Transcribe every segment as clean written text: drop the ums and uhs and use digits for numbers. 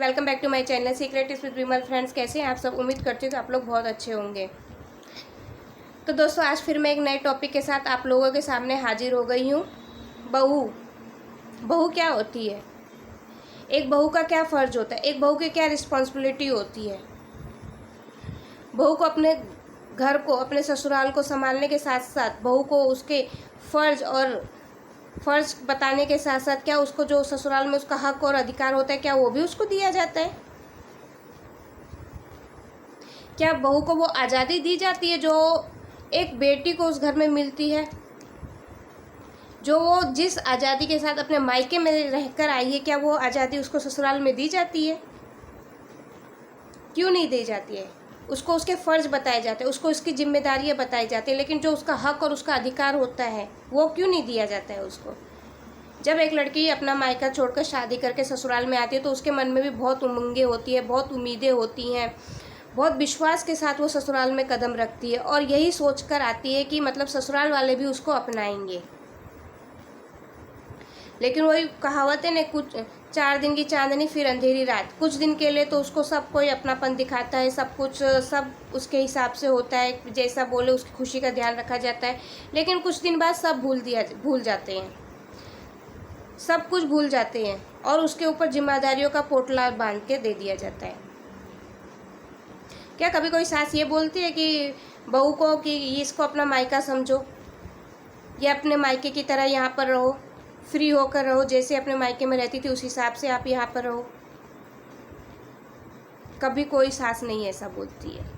Welcome back to my channel secret tips with Vimal. Friends, कैसे हैं आप सब? उम्मीद करती हूँ कि आप लोग बहुत अच्छे होंगे। तो दोस्तों, आज फिर मैं एक नए टॉपिक के साथ आप लोगों के सामने हाजिर हो गई हूँ। बहू क्या होती है? एक बहू का क्या फ़र्ज होता है? एक बहू की क्या रिस्पॉन्सिबिलिटी होती है? बहू को अपने घर को, अपने ससुराल को संभालने के साथ साथ बहू को उसके फ़र्ज बताने के साथ साथ क्या उसको जो ससुराल में उसका हक और अधिकार होता है, क्या वो भी उसको दिया जाता है? क्या बहू को वो आज़ादी दी जाती है जो एक बेटी को उस घर में मिलती है? जो वो जिस आज़ादी के साथ अपने मायके में रहकर आई है, क्या वो आज़ादी उसको ससुराल में दी जाती है? क्यों नहीं दी जाती है? उसको उसके फ़र्ज बताए जाते हैं, उसको उसकी जिम्मेदारियाँ बताई जाती है, लेकिन जो उसका हक और उसका अधिकार होता है वो क्यों नहीं दिया जाता है उसको? जब एक लड़की अपना मायका छोड़कर शादी करके ससुराल में आती है तो उसके मन में भी बहुत उमंगें होती है, बहुत उम्मीदें होती हैं, बहुत विश्वास के साथ वो ससुराल में कदम रखती है और यही सोच कर आती है कि मतलब ससुराल वाले भी उसको अपनाएंगे। लेकिन वही कहावत है ना, कुछ 4 दिन की चांदनी फिर अंधेरी रात। कुछ दिन के लिए तो उसको सब कोई अपनापन दिखाता है, सब उसके हिसाब से होता है, जैसा बोले उसकी खुशी का ध्यान रखा जाता है। लेकिन कुछ दिन बाद सब भूल जाते हैं, सब कुछ भूल जाते हैं और उसके ऊपर जिम्मेदारियों का पोटला बांध के दे दिया जाता है। क्या कभी कोई सास ये बोलती है कि बहू को कि इसको अपना मायका समझो, या अपने मायके की तरह यहाँ पर रहो, फ्री होकर रहो, जैसे अपने मायके में रहती थी उस हिसाब से आप यहाँ पर रहो? कभी कोई सास नहीं ऐसा बोलती है।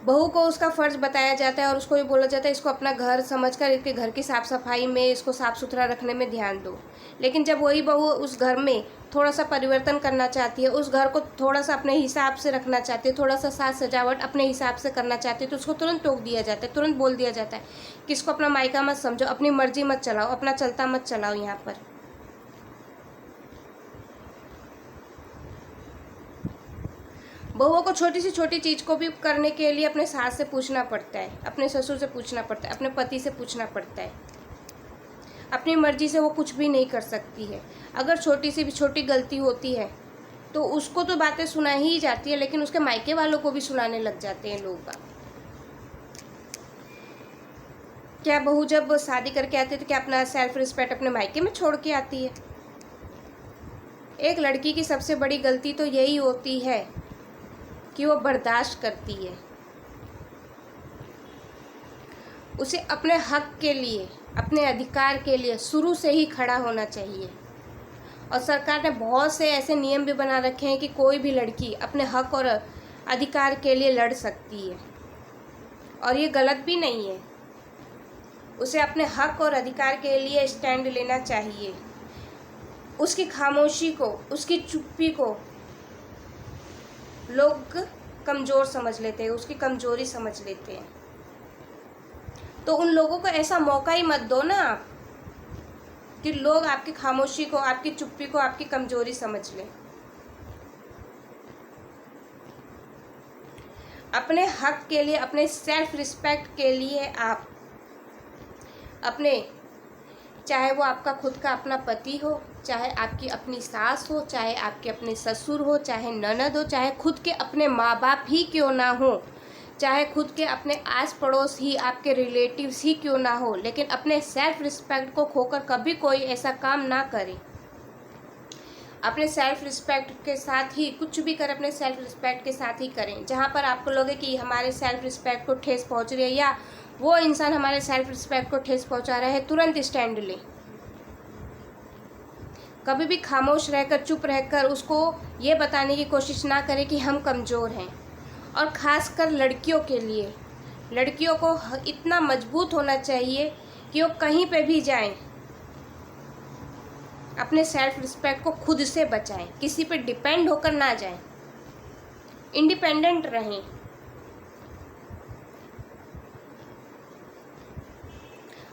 बहू को उसका फ़र्ज़ बताया जाता है और उसको ये बोला जाता है इसको अपना घर समझकर इसके घर की साफ़ सफाई में, इसको साफ़ सुथरा रखने में ध्यान दो। लेकिन जब वही बहू उस घर में थोड़ा सा परिवर्तन करना चाहती है, उस घर को थोड़ा सा अपने हिसाब से रखना चाहती है, थोड़ा सा साज सजावट अपने हिसाब से करना चाहती है, तो उसको तुरंत टोक दिया जाता है, तुरंत बोल दिया जाता है कि इसको अपना मायका मत समझो, अपनी मर्जी मत चलाओ, अपना चलता मत चलाओ यहाँ पर। बहुओं को छोटी से छोटी चीज़ को भी करने के लिए अपने सास से पूछना पड़ता है, अपने ससुर से पूछना पड़ता है, अपने पति से पूछना पड़ता है। अपनी मर्जी से वो कुछ भी नहीं कर सकती है। अगर छोटी से भी छोटी गलती होती है तो उसको तो बातें सुना ही जाती है, लेकिन उसके मायके वालों को भी सुनाने लग जाते हैं लोग। क्या बहू जब शादी करके आती है तो क्या अपना सेल्फ रिस्पेक्ट अपने मायके में छोड़ के आती है? एक लड़की की सबसे बड़ी गलती तो यही होती है कि वो बर्दाश्त करती है। उसे अपने हक के लिए, अपने अधिकार के लिए शुरू से ही खड़ा होना चाहिए। और सरकार ने बहुत से ऐसे नियम भी बना रखे हैं कि कोई भी लड़की अपने हक और अधिकार के लिए लड़ सकती है, और ये गलत भी नहीं है। उसे अपने हक और अधिकार के लिए स्टैंड लेना चाहिए। उसकी खामोशी को, उसकी चुप्पी को लोग कमज़ोर समझ लेते हैं, उसकी कमज़ोरी समझ लेते हैं। तो उन लोगों को ऐसा मौका ही मत दो ना आप कि लोग आपकी खामोशी को, आपकी चुप्पी को आपकी कमज़ोरी समझ लें। अपने हक के लिए, अपने सेल्फ रिस्पेक्ट के लिए आप अपने, चाहे वो आपका खुद का अपना पति हो, चाहे आपकी अपनी सास हो, चाहे आपके अपने ससुर हो, चाहे ननद हो, चाहे खुद के अपने माँ बाप ही क्यों ना हो, चाहे खुद के अपने आस पड़ोस ही आपके रिलेटिव्स ही क्यों ना हो, लेकिन अपने सेल्फ रिस्पेक्ट को खोकर कभी कोई ऐसा काम ना करे। अपने सेल्फ रिस्पेक्ट के साथ ही कुछ भी करें, अपने सेल्फ रिस्पेक्ट के साथ ही करें। जहाँ पर आपको लगे कि हमारे सेल्फ रिस्पेक्ट को ठेस पहुँच रही है या वो इंसान हमारे सेल्फ रिस्पेक्ट को ठेस पहुँचा रहा है, तुरंत स्टैंड लें। कभी भी खामोश रहकर, चुप रहकर उसको ये बताने की कोशिश ना करें कि हम कमज़ोर हैं। और ख़ासकर लड़कियों के लिए, लड़कियों को इतना मजबूत होना चाहिए कि वो कहीं पे भी जाएं, अपने सेल्फ रिस्पेक्ट को खुद से बचाएं, किसी पे डिपेंड होकर ना जाएं, इंडिपेंडेंट रहें।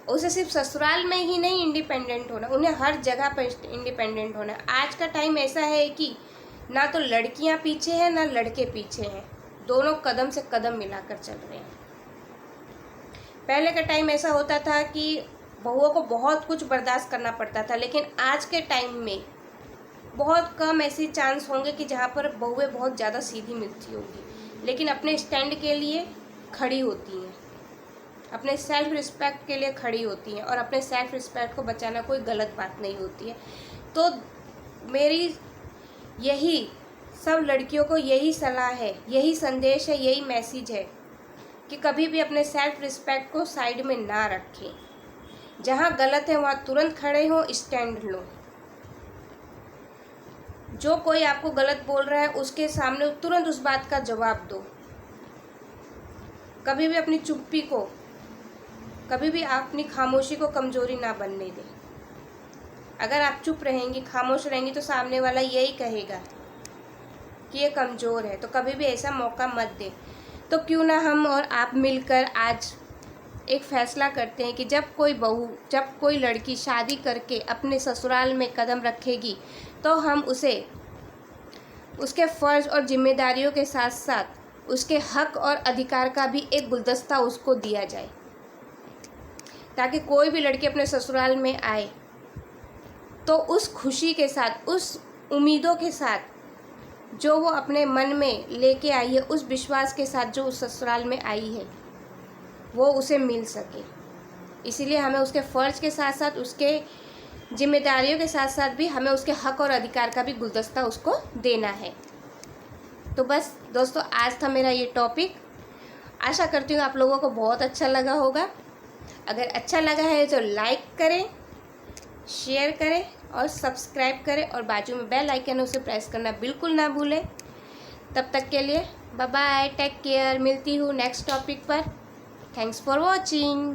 उसे सिर्फ ससुराल में ही नहीं इंडिपेंडेंट होना, उन्हें हर जगह पर इंडिपेंडेंट होना। आज का टाइम ऐसा है कि ना तो लड़कियां पीछे हैं ना लड़के पीछे हैं, दोनों कदम से कदम मिलाकर चल रहे हैं। पहले का टाइम ऐसा होता था कि बहुओं को बहुत कुछ बर्दाश्त करना पड़ता था, लेकिन आज के टाइम में बहुत कम ऐसी चांस होंगे कि जहाँ पर बहुएं बहुत ज़्यादा सीधी मिलती होगी, लेकिन अपने स्टैंड के लिए खड़ी होती हैं, अपने सेल्फ रिस्पेक्ट के लिए खड़ी होती हैं, और अपने सेल्फ रिस्पेक्ट को बचाना कोई गलत बात नहीं होती है। तो मेरी यही सब लड़कियों को यही सलाह है, यही संदेश है, यही मैसेज है कि कभी भी अपने सेल्फ रिस्पेक्ट को साइड में ना रखें। जहाँ गलत है वहाँ तुरंत खड़े हो, स्टैंड लो। जो कोई आपको गलत बोल रहा है उसके सामने तुरंत उस बात का जवाब दो। कभी भी अपनी चुप्पी को, कभी भी अपनी खामोशी को कमजोरी ना बनने दें। अगर आप चुप रहेंगी, खामोश रहेंगी, तो सामने वाला यही कहेगा कि ये कमज़ोर है, तो कभी भी ऐसा मौका मत दें। तो क्यों ना हम और आप मिलकर आज एक फ़ैसला करते हैं कि जब कोई बहू, जब कोई लड़की शादी करके अपने ससुराल में कदम रखेगी, तो हम उसे उसके फ़र्ज़ और जिम्मेदारियों के साथ साथ उसके हक और अधिकार का भी एक गुलदस्ता उसको दिया जाए, ताकि कोई भी लड़की अपने ससुराल में आए तो उस खुशी के साथ, उस उम्मीदों के साथ जो वो अपने मन में लेके आई है, उस विश्वास के साथ जो उस ससुराल में आई है, वो उसे मिल सके। इसीलिए हमें उसके फ़र्ज़ के साथ साथ, उसके जिम्मेदारियों के साथ साथ भी हमें उसके हक और अधिकार का भी गुलदस्ता उसको देना है। तो बस दोस्तों, आज था मेरा ये टॉपिक। आशा करती हूँ आप लोगों को बहुत अच्छा लगा होगा। अगर अच्छा लगा है तो लाइक करें, शेयर करें और सब्सक्राइब करें, और बाजू में बेल आइकन है उसे प्रेस करना बिल्कुल ना भूलें। तब तक के लिए बाय बाय, टेक केयर। मिलती हूँ नेक्स्ट टॉपिक पर। Thanks for watching.